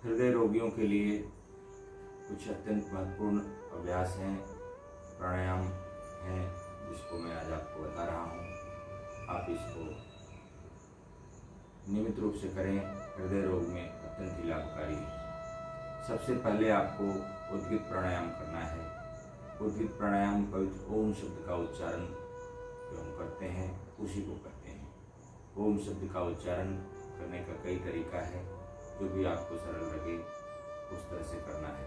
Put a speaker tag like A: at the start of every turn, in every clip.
A: हृदय रोगियों के लिए कुछ अत्यंत महत्वपूर्ण अभ्यास हैं, प्राणायाम हैं, जिसको मैं आज आपको बता रहा हूँ। आप इसको नियमित रूप से करें, हृदय रोग में अत्यंत ही लाभकारी है। सबसे पहले आपको उद्गित प्राणायाम करना है। उद्गित प्राणायाम पवित्र ओम शब्द का उच्चारण जो हम करते हैं उसी को करते हैं। ओम शब्द का उच्चारण करने का कई तरीका है, जो भी आपको सरल लगे उस तरह से करना है।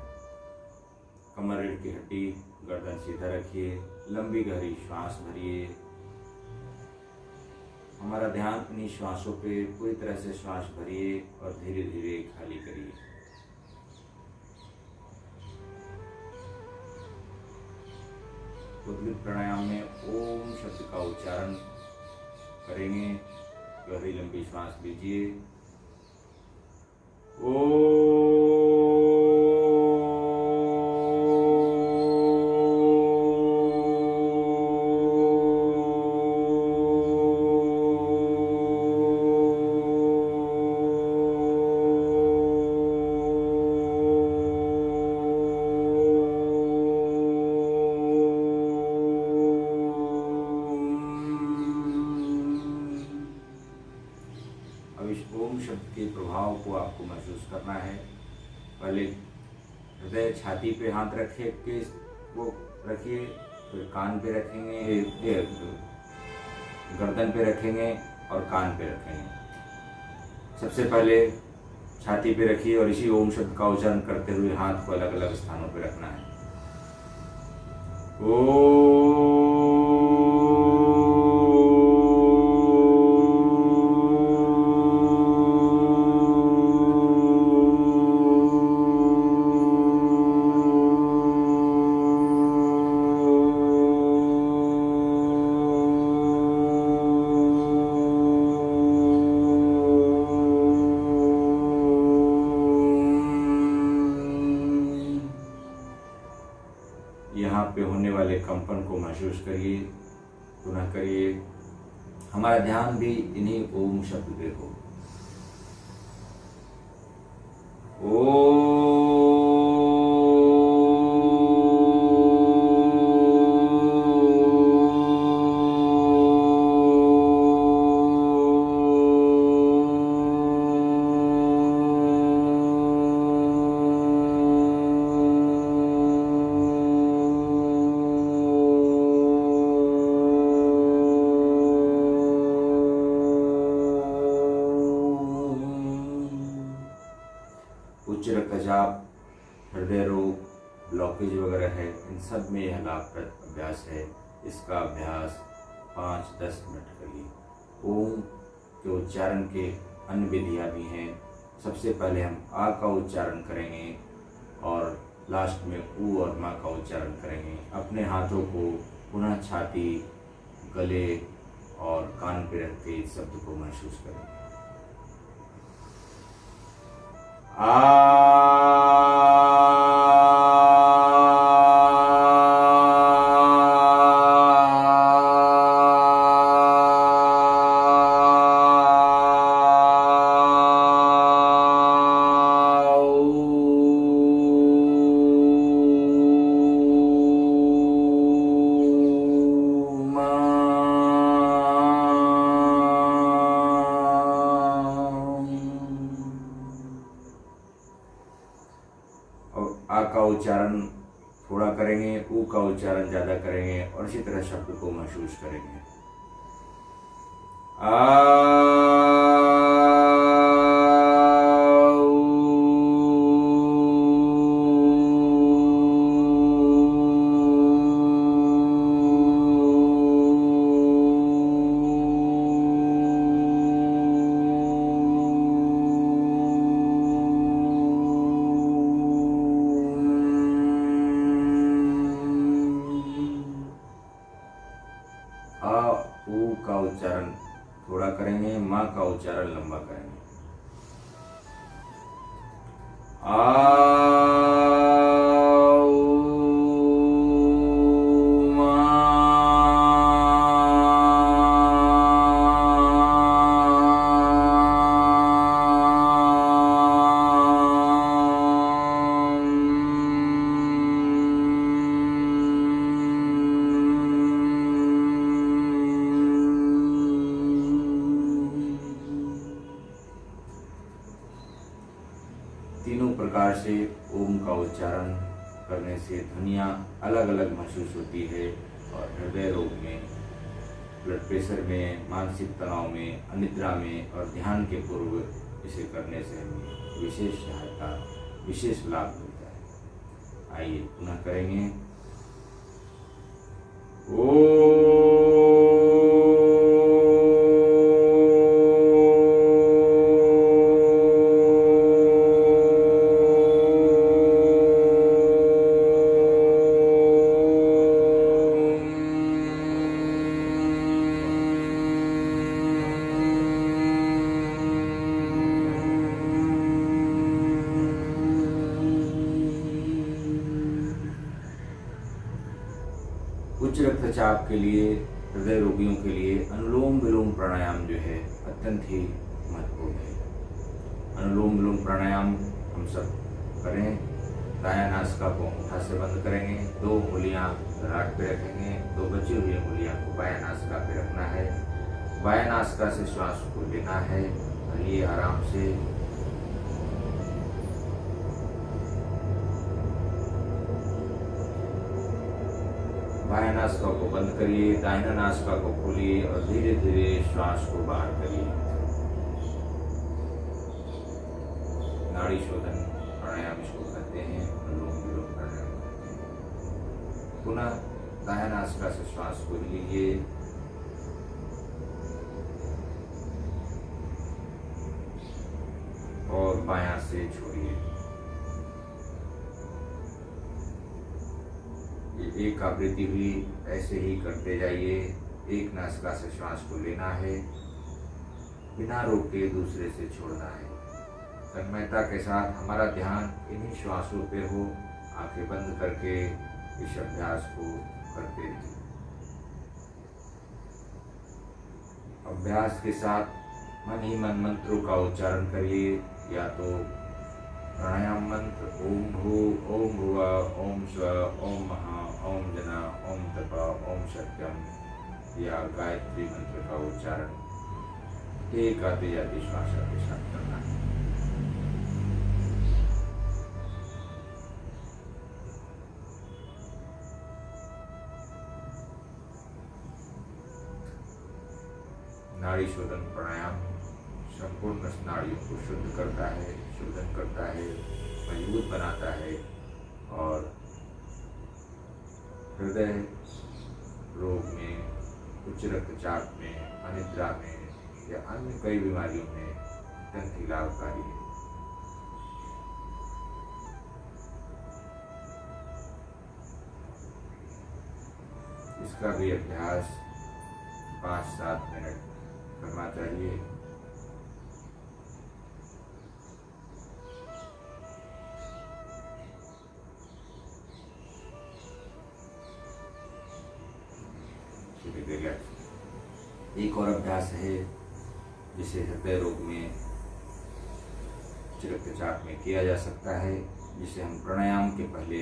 A: कमर रीढ़ की हड्डी, गर्दन सीधा रखिए, लंबी गहरी श्वास भरिए। हमारा ध्यान अपनी श्वासों पे पूरी तरह से श्वास भरिए और धीरे धीरे खाली करिए। उद्गित प्राणायाम में ओम शब्द का उच्चारण करेंगे। गहरी लंबी श्वास लीजिए। अब इस ओम शब्द के प्रभाव को आपको महसूस करना है। पहले हृदय छाती पे हाथ रखे के वो रखिए, फिर कान पे रखेंगे, गर्दन पे रखेंगे और कान पे रखेंगे। सबसे पहले छाती पे रखिए और इसी ओम शब्द का उच्चारण करते हुए हाथ को अलग अलग स्थानों पे रखना है। यहाँ पे होने वाले कंपन को महसूस करिए, पुनः करिए। हमारा ध्यान भी इन्हीं ओम शब्द पे हो। उच्च रक्तचाप, हृदय रोग, ब्लॉकेज वगैरह है, इन सब में यह लाभप्रद अभ्यास है। इसका अभ्यास 5-10 मिनट करिए। ओम के उच्चारण के अन्य विधियाँ भी हैं। सबसे पहले हम आ का उच्चारण करेंगे और लास्ट में ऊ और माँ का उच्चारण करेंगे। अपने हाथों को पुनः छाती, गले और कान पे रख के इस शब्द को महसूस करेंगे। आ का उच्चारण थोड़ा करेंगे, ऊ का उच्चारण ज़्यादा करेंगे और इसी तरह शब्द को महसूस करेंगे। ऊ का उच्चारण थोड़ा करेंगे, माँ का उच्चारण लंबा करेंगे। तीनों प्रकार से ओम का उच्चारण करने से ध्वनियाँ अलग अलग महसूस होती है और हृदय रोग में, ब्लड प्रेशर में, मानसिक तनाव में, अनिद्रा में और ध्यान के पूर्व इसे करने से हमें विशेष सहायता, विशेष लाभ मिलता है। आइए पुनः करेंगे। उच्च रक्तचाप के लिए, हृदय रोगियों के लिए अनुलोम विलोम प्राणायाम जो है अत्यंत ही महत्वपूर्ण है। अनुलोम विलोम प्राणायाम हम सब करें। दायां नासिका को अंगूठा से बंद करेंगे, 2 उंगलियां ललाट पे रखेंगे, 2 बची हुई उंगलियां को बायां नासिका पे रखना है। बायां नासिका से श्वास को लेना है, भरिए आराम से। बायां नासिका को बंद करिए, दाहिना नासिका को खोलिए और धीरे धीरे श्वास को बाहर करिए। नाड़ी शोधन प्राणायाम इसको कहते हैं, अनुलोम विलोम प्राणायाम कहते हैं। पुनः दायां नासिका से श्वास को लीजिए, और बायां से छोड़िए। एक आवृत्ति हुई, ऐसे ही करते जाइए। एक नासिका से श्वास को लेना है, बिना रोके दूसरे से छोड़ना है। तन्मयता के साथ हमारा ध्यान इन्हीं श्वासों पे हो। आंखें बंद करके इस अभ्यास को करते रहिए। अभ्यास के साथ मन ही मन मंत्रों का उच्चारण करिए, या तो प्राणायाम मंत्र ओम भू, ओम भुवः, ओम स्वः, ओम महा, ओम जना, ओम तपः, ओम सत्यम, या गायत्री मंत्र का उच्चारण एक आते जाते श्वास के साथ करना है। नाड़ी शोधन प्राणायाम संपूर्ण नाड़ियों को शुद्ध करता है, शोधन करता है, मजबूत बनाता है और हृदय रोग में, उच्च रक्तचाप में, अनिद्रा में या अन्य कई बीमारियों में अत्यंत ही लाभकारी है। इसका भी अभ्यास 5-7 मिनट करना चाहिए। एक और अभ्यास है जिसे हृदय रोग में, उच्च रक्तचाप में किया जा सकता है, जिसे हम प्राणायाम के पहले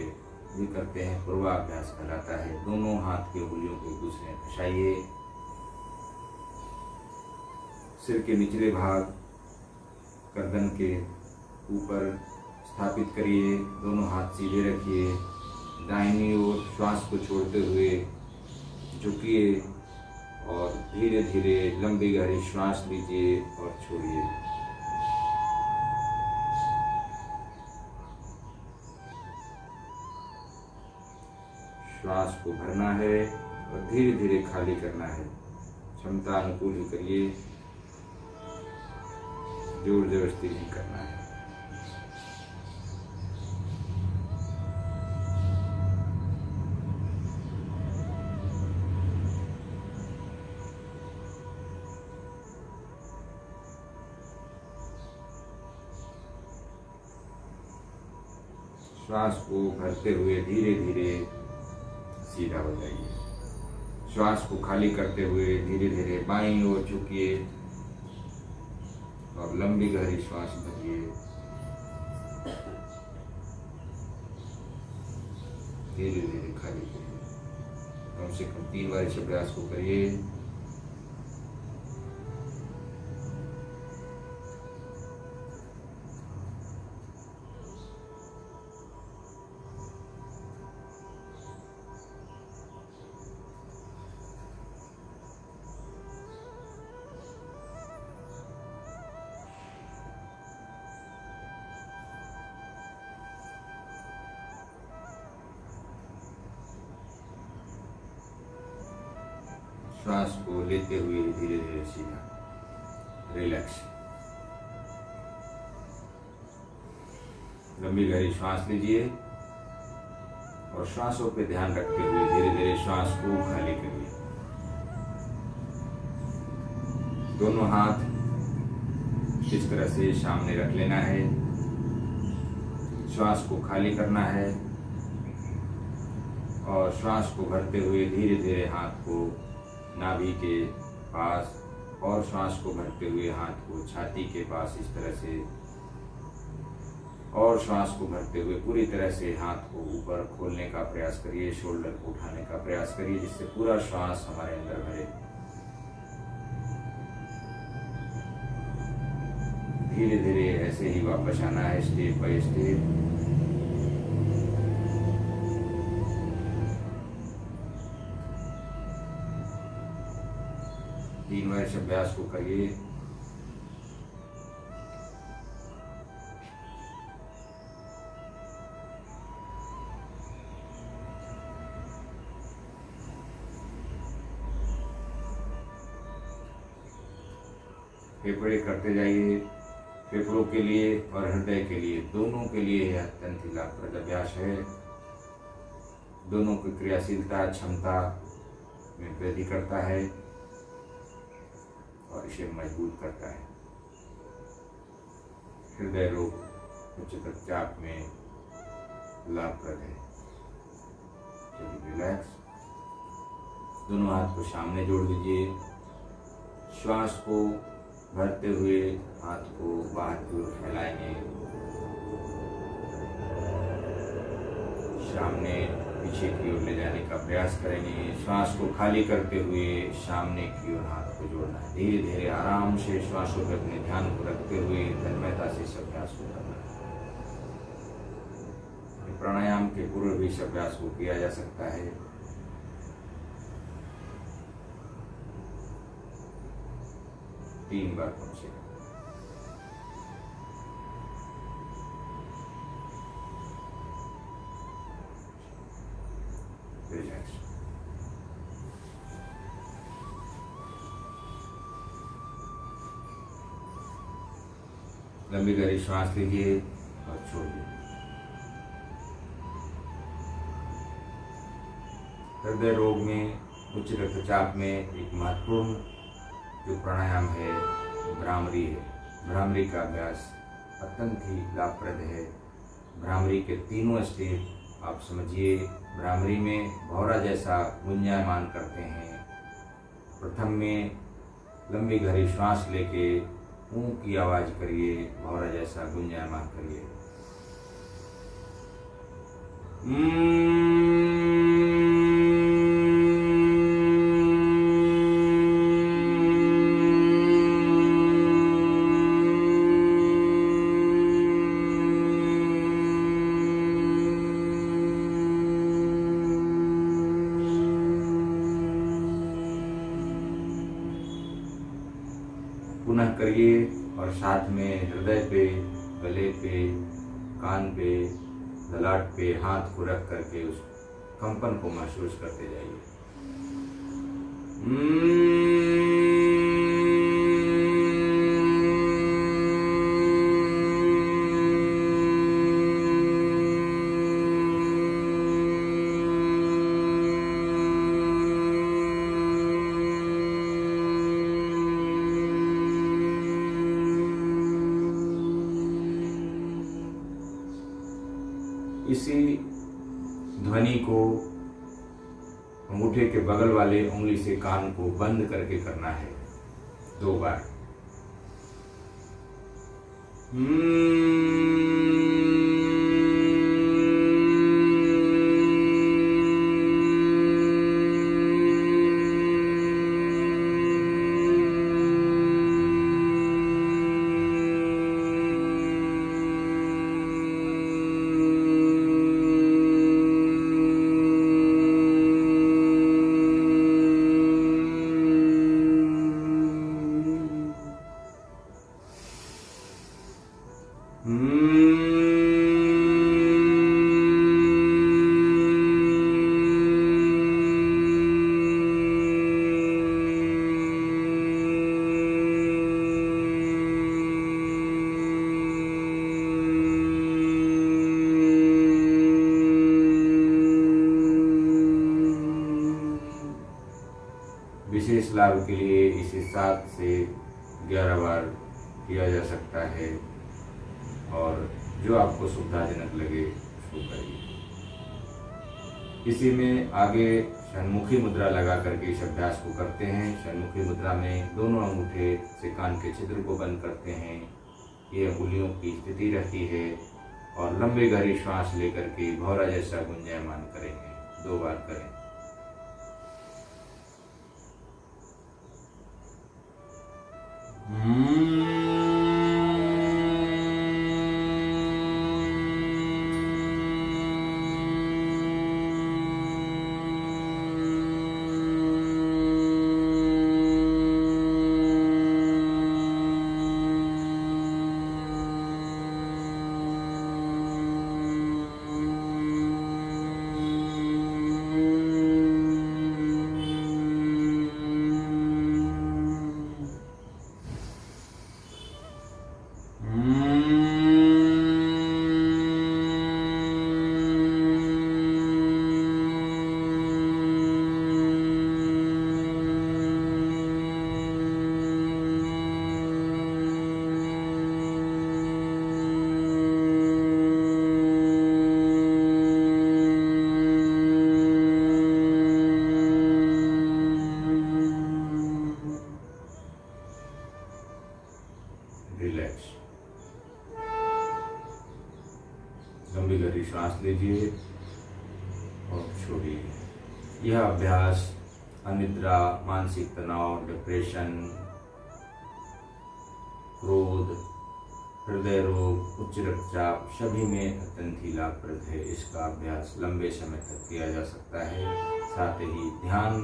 A: भी करते हैं। पूर्वाभ्यास कहलाता है। दोनों हाथ की उंगलियों को एक दूसरे में फंसाइए, सिर के निचले भाग गर्दन के ऊपर स्थापित करिए, दोनों हाथ सीधे रखिए, दाहिनी ओर श्वास को छोड़ते हुए झुकिए और धीरे धीरे लंबी गहरी श्वास लीजिए और छोड़िए। श्वास को भरना है और धीरे धीरे खाली करना है। क्षमता अनुकूल ही करिए, जोर जबरदस्ती नहीं करना है। श्वास को भरते हुए धीरे धीरे सीधा हो जाइए। श्वास को खाली करते हुए धीरे धीरे बाईं ओर झुकिए और लंबी गहरी श्वास भरिए। धीरे धीरे खाली करिए। कम से कम 3 बार इस अभ्यास को करिए। श्वास को लेते हुए धीरे धीरे सीधा रिलैक्स। लंबी गहरी श्वास लीजिए और श्वासों पे ध्यान रखते हुए धीरे धीरे श्वास को खाली करिए। दोनों हाथ इस तरह से सामने रख लेना है, श्वास को खाली करना है और श्वास को भरते हुए धीरे धीरे हाथ को नाभि के पास और श्वास को भरते हुए हाथ को छाती के पास इस तरह से, और श्वास को भरते हुए पूरी तरह से हाथ को ऊपर खोलने का प्रयास करिए, शोल्डर को उठाने का प्रयास करिए जिससे पूरा श्वास हमारे अंदर भरे। धीरे धीरे ऐसे ही वापस आना है, स्टेप बाय स्टेप। तीन बार इस अभ्यास को करिए। फेफड़े करते जाइए। फेफड़ों के लिए और हृदय के लिए, दोनों के लिए यह अत्यंत ही लाभप्रद अभ्यास है। दोनों की क्रियाशीलता क्षमता में वृद्धि करता है और इसे मजबूत करता है। हृदय रोग उच्च रक्तचाप में लाभप्रद है। चलिए रिलैक्स। दोनों हाथ को सामने जोड़ दीजिए। श्वास को भरते हुए हाथ को बाहर की ओर फैलाएंगे, सामने पीछे की ओर ले जाने का प्रयास करेंगे। श्वास को खाली करते हुए सामने की ओर हाथ को जोड़ना है। धीरे धीरे आराम से श्वासों पर अपने ध्यान को रखते हुए तन्मयता से इस अभ्यास को करना है। प्राणायाम के पूर्व भी इस अभ्यास को किया जा सकता है। तीन बार कम से कम। रिलैक्स। लंबी गहरी श्वास लीजिए और छोड़िए। हृदय रोग में, उच्च रक्तचाप में एक महत्वपूर्ण जो प्राणायाम है भ्रामरी है। भ्रामरी का अभ्यास अत्यंत ही लाभप्रद है। भ्रामरी के तीनों स्टेप आप समझिए। भ्रामरी में भौरा जैसा गुंजायमान करते हैं। प्रथम में लंबी गहरी श्वास लेके ऊं की आवाज करिए, भौरा जैसा गुंजायमान करिए। पुनः करिए और साथ में हृदय पे, गले पे, कान पे, ललाट पे हाथ को रख करके उस कंपन को महसूस करते जाइए। इसी ध्वनि को अंगूठे के बगल वाले उंगली से कान को बंद करके करना है 2 बार। विशेष लाभ के लिए इसे 7 से 11 बार किया जा सकता है और जो आपको सुविधाजनक लगे उसको करिए। इसी में आगे षण्मुखी मुद्रा लगा करके इस अभ्यास को करते हैं। षण्मुखी मुद्रा में दोनों अंगूठे से कान के छिद्र को बंद करते हैं। ये अंगुलियों की स्थिति रहती है और लंबे गहरी श्वास लेकर के भौरा जैसा गुंजायमान करेंगे। 2 बार करें। रिलैक्स। लंबी गहरी सांस लीजिए और छोड़िए। यह अभ्यास अनिद्रा, मानसिक तनाव, डिप्रेशन, क्रोध, हृदय रोग, उच्च रक्तचाप सभी में अत्यंत ही लाभप्रद है। इसका अभ्यास लंबे समय तक किया जा सकता है। साथ ही ध्यान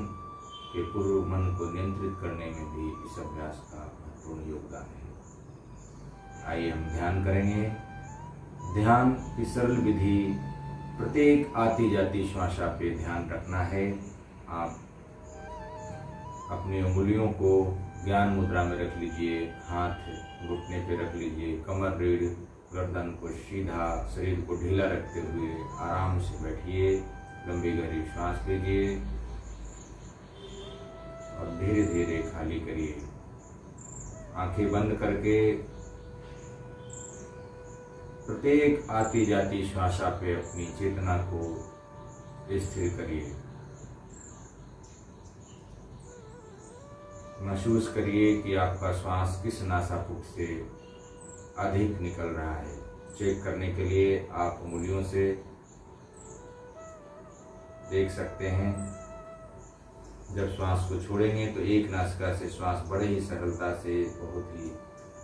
A: के पूर्व मन को नियंत्रित करने में भी इस अभ्यास का महत्वपूर्ण योगदान है। आइए हम ध्यान करेंगे। ध्यान की सरल विधि, प्रत्येक आती जाती श्वासा पे ध्यान रखना है। आप अपनी उंगलियों को ज्ञान मुद्रा में रख लीजिए, हाथ घुटने पे रख लीजिए, कमर रीढ़ गर्दन को सीधा, शरीर को ढीला रखते हुए आराम से बैठिए। लंबी गहरी सांस लीजिए और धीरे धीरे खाली करिए। आंखें बंद करके प्रत्येक आती जाती श्वासा पे अपनी चेतना को स्थिर करिए। महसूस करिए कि आपका श्वास किस नासापुट से अधिक निकल रहा है। चेक करने के लिए आप उंगलियों से देख सकते हैं। जब श्वास को छोड़ेंगे तो एक नासिका से श्वास बड़े ही सरलता से बहुत ही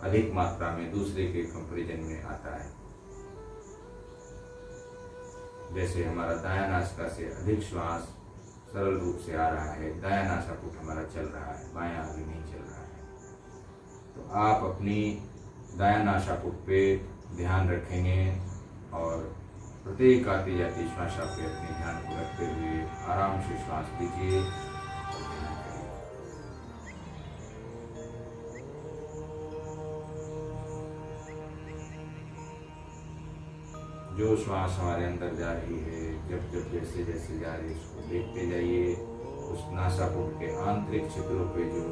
A: अधिक मात्रा में दूसरे के कंपैरिजन में आता है। जैसे हमारा दायां नासिका से अधिक श्वास सरल रूप से आ रहा है, दायां नासापुट हमारा चल रहा है, बायां अभी नहीं चल रहा है। तो आप अपनी दायां नासापुट पे ध्यान रखेंगे और प्रत्येक आती जाती श्वासा पे अपने ध्यान को रखते हुए आराम से श्वास लीजिए और ध्यान करिए। जो श्वास हमारे अंदर जा रही है, जब जब जैसे जैसे जा रही है उसको देखते जाइए। उस नासापुट के आंतरिक छिद्रों पे जो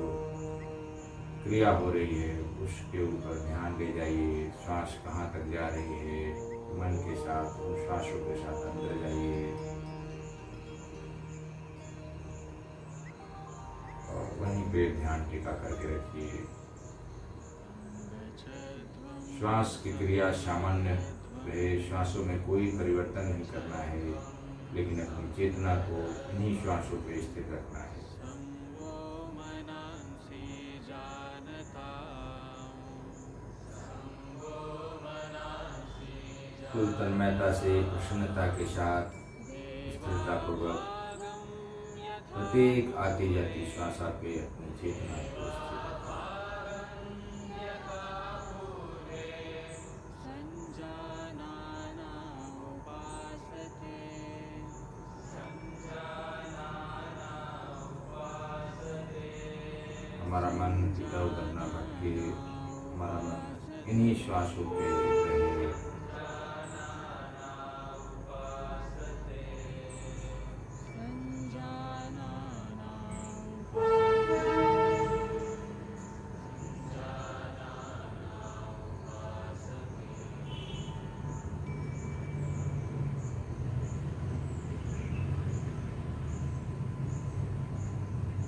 A: क्रिया हो रही है उसके ऊपर ध्यान दे जाइए। श्वास कहाँ तक जा रही है, मन के साथ उन श्वासों के साथ अंदर जाइए और वहीं पे ध्यान टिका करके रखिए। श्वास की क्रिया सामान्य रहे, श्वासों में कोई परिवर्तन नहीं करना है, लेकिन अपनी चेतना को इन्हीं श्वासों पे स्थिर रखना है। कुल तन्मयता से, प्रसन्नता के साथ, स्थिरता पूर्वक प्रत्येक आती जाती श्वासा पे अपनी चेतना को स्थिर रखना। हमारा मन इधर उधर न भटके, हमारा मन इन्हीं श्वासों पे रहे।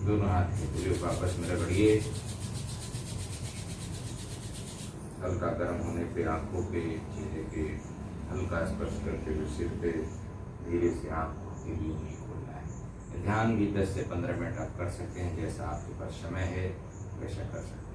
A: दोनों हाथ की उंगलियों को आपस में रगड़िए। हल्का गर्म होने पे आंखों पे, चेहरे पे हल्का स्पर्श करते हुए सिर पे धीरे से आंखों की यूं खोलना है। ध्यान भी 10 से 15 मिनट आप कर सकते हैं, जैसा आपके पास समय है वैसा कर सकते हैं।